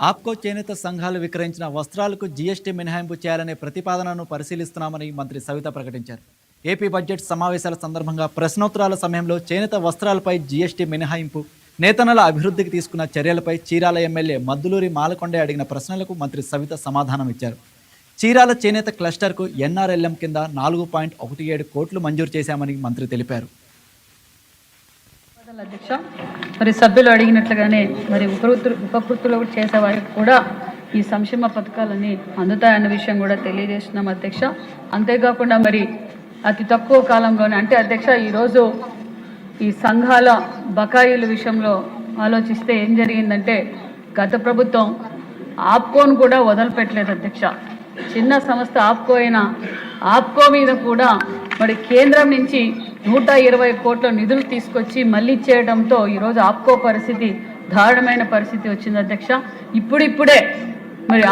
ఆప్కో చేనేత సంఘాలు విక్రయించిన వస్త్రాలకు జీఎస్టీ మినహాయింపు చేయాలనే ప్రతిపాదనను పరిశీలిస్తున్నామని మంత్రి సవిత ప్రకటించారు. ఏపీ బడ్జెట్ సమావేశాల సందర్భంగా ప్రశ్నోత్తరాల సమయంలో చేనేత వస్త్రాలపై జీఎస్టీ మినహాయింపు, నేతన్నల అభివృద్ధికి తీసుకున్న చర్యలపై చీరాల ఎమ్మెల్యే మద్దులూరి మాలకొండే అడిగిన ప్రశ్నలకు మంత్రి సవిత సమాధానం ఇచ్చారు. చీరాల చేనేత క్లస్టర్కు ఎన్ఆర్ఎల్ఎం కింద 4.17 కోట్లు మంజూరు చేశామని మంత్రి తెలిపారు. అధ్యక్ష, మరి సభ్యులు అడిగినట్లుగానే మరి ఉపకృతులు చేసే వారికి కూడా ఈ సంక్షేమ పథకాలన్నీ అందుతాయన్న విషయం కూడా తెలియజేస్తున్నాం అధ్యక్ష. అంతేకాకుండా మరి అతి తక్కువ కాలంలోనే అంటే అధ్యక్ష ఈరోజు ఈ సంఘాల బకాయిల విషయంలో ఆలోచిస్తే ఏం జరిగిందంటే గత ప్రభుత్వం ఆప్కోను కూడా వదిలిపెట్టలేదు అధ్యక్ష. చిన్న సంస్థ ఆప్కో అయినా ఆప్కో మీద కూడా మరి కేంద్రం నుంచి 120 కోట్ల నిధులు తీసుకొచ్చి మళ్ళీ చేయడంతో ఈరోజు ఆప్కో పరిస్థితి దారుణమైన పరిస్థితి వచ్చింది అధ్యక్ష. ఇప్పుడిప్పుడే మరి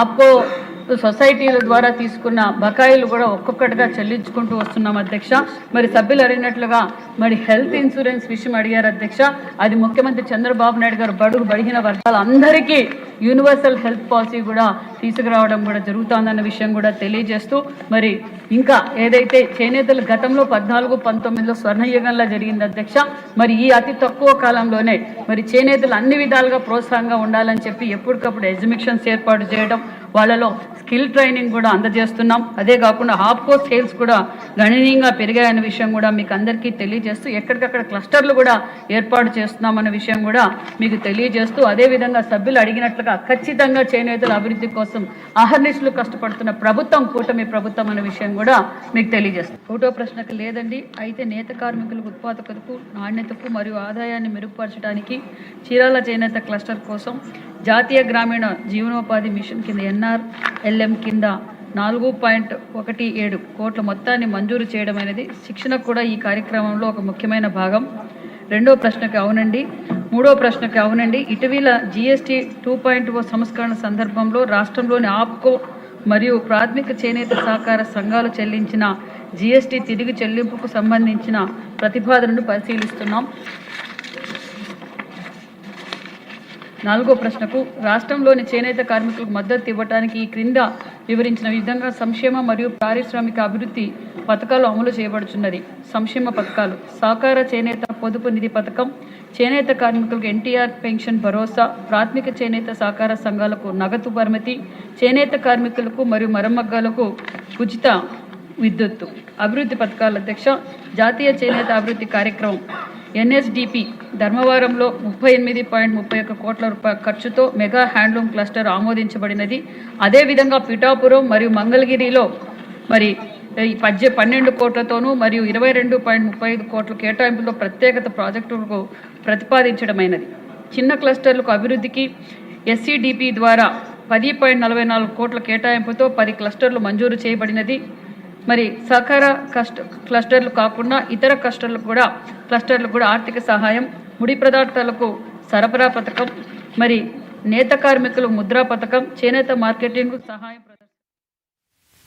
ఆప్కో సొసైటీల ద్వారా తీసుకున్న బకాయిలు కూడా ఒక్కొక్కటిగా చెల్లించుకుంటూ వస్తున్నాం అధ్యక్ష. మరి సభ్యులు అడిగినట్లుగా మరి హెల్త్ ఇన్సూరెన్స్ విషయం అడిగారు అధ్యక్ష. అది ముఖ్యమంత్రి చంద్రబాబు నాయుడు గారు బడిగిన వర్గాలందరికీ యూనివర్సల్ హెల్త్ పాలసీ కూడా తీసుకురావడం కూడా జరుగుతుందన్న విషయం కూడా తెలియజేస్తూ మరి ఇంకా ఏదైతే చేనేతలు గతంలో 14-19లో స్వర్ణయుగంలా జరిగింది అధ్యక్ష. మరి ఈ అతి తక్కువ కాలంలోనే మరి చేనేతలు అన్ని విధాలుగా ప్రోత్సాహంగా ఉండాలని చెప్పి ఎప్పటికప్పుడు ఎగ్జిబిషన్స్ ఏర్పాటు చేయడం, వాళ్ళలో స్కిల్ ట్రైనింగ్ కూడా అందజేస్తున్నాం. అదే కాకుండా ఆప్కో సేల్స్ కూడా గణనీయంగా పెరిగాయన్న విషయం కూడా మీకు అందరికీ తెలియజేస్తూ ఎక్కడికక్కడ క్లస్టర్లు కూడా ఏర్పాటు చేస్తున్నామన్న విషయం కూడా మీకు తెలియజేస్తూ అదేవిధంగా సభ్యులు అడిగినట్లుగా ఖచ్చితంగా చేనేతల అభివృద్ధి కోసం అహర్నిశలు కష్టపడుతున్న ప్రభుత్వం కూటమి ప్రభుత్వం అనే విషయం కూడా మీకు తెలియజేస్తాం. ఒకటో ప్రశ్నకు లేదండి. అయితే నేత కార్మికులకు ఉత్పాదకతకు, నాణ్యతకు మరియు ఆదాయాన్ని మెరుగుపరచడానికి చీరాల చేనేత క్లస్టర్ కోసం జాతీయ గ్రామీణ జీవనోపాధి మిషన్ కింద ఎన్ఆర్ఎల్ఎం కింద 4.17 కోట్ల మొత్తాన్ని మంజూరు చేయడం అనేది శిక్షణ కూడా ఈ కార్యక్రమంలో ఒక ముఖ్యమైన భాగం. రెండో ప్రశ్నకు అవునండి. మూడో ప్రశ్నకు అవునండి. ఇటీవల జీఎస్టీ 2.0 సంస్కరణ సందర్భంలో రాష్ట్రంలోని ఆప్కో మరియు ప్రాథమిక చేనేత సహకార సంఘాలు చెల్లించిన జీఎస్టీ తిరిగి చెల్లింపుకు సంబంధించిన ప్రతిపాదనను పరిశీలిస్తున్నాం. నాలుగో ప్రశ్నకు రాష్ట్రంలోని చేనేత కార్మికులకు మద్దతు ఇవ్వడానికి ఈ క్రింద వివరించిన విధంగా సంక్షేమ మరియు పారిశ్రామిక అభివృద్ధి పథకాలు అమలు చేయబడుచున్నది. సంక్షేమ పథకాలు: సహకార చేనేత పొదుపు నిధి పథకం, చేనేత కార్మికులకు ఎన్టీఆర్ పెన్షన్ భరోసా, ప్రాథమిక చేనేత సహకార సంఘాలకు నగదు పరిమితి, చేనేత కార్మికులకు మరియు మరమగ్గాలకు ఉచిత విద్యుత్తు. అభివృద్ధి పథకాల అధ్యక్ష, జాతీయ చేనేత అభివృద్ధి కార్యక్రమం ఎన్ఎస్డిపి ధర్మవరంలో 38.31 కోట్ల రూపాయల ఖర్చుతో మెగా హ్యాండ్లూమ్ క్లస్టర్ ఆమోదించబడినది. అదేవిధంగా పిఠాపురం మరియు మంగళగిరిలో మరి 12 కోట్లతోనూ మరియు 22.35 కోట్ల కేటాయింపులో ప్రత్యేకత ప్రాజెక్టులకు ప్రతిపాదించడమైనది. చిన్న క్లస్టర్లకు అభివృద్ధికి ఎస్సిడిపి ద్వారా 10.44 కోట్ల కేటాయింపుతో 10 క్లస్టర్లు మంజూరు చేయబడినది. మరి సహకార క్లస్టర్లు కాకుండా ఇతర క్లస్టర్లకు కూడా ఆర్థిక సహాయం, ముడి పదార్థాలకు సరఫరా పథకం, మరి నేత కార్మికులు ముద్రా పథకం, చేనేత మార్కెటింగ్ సహాయం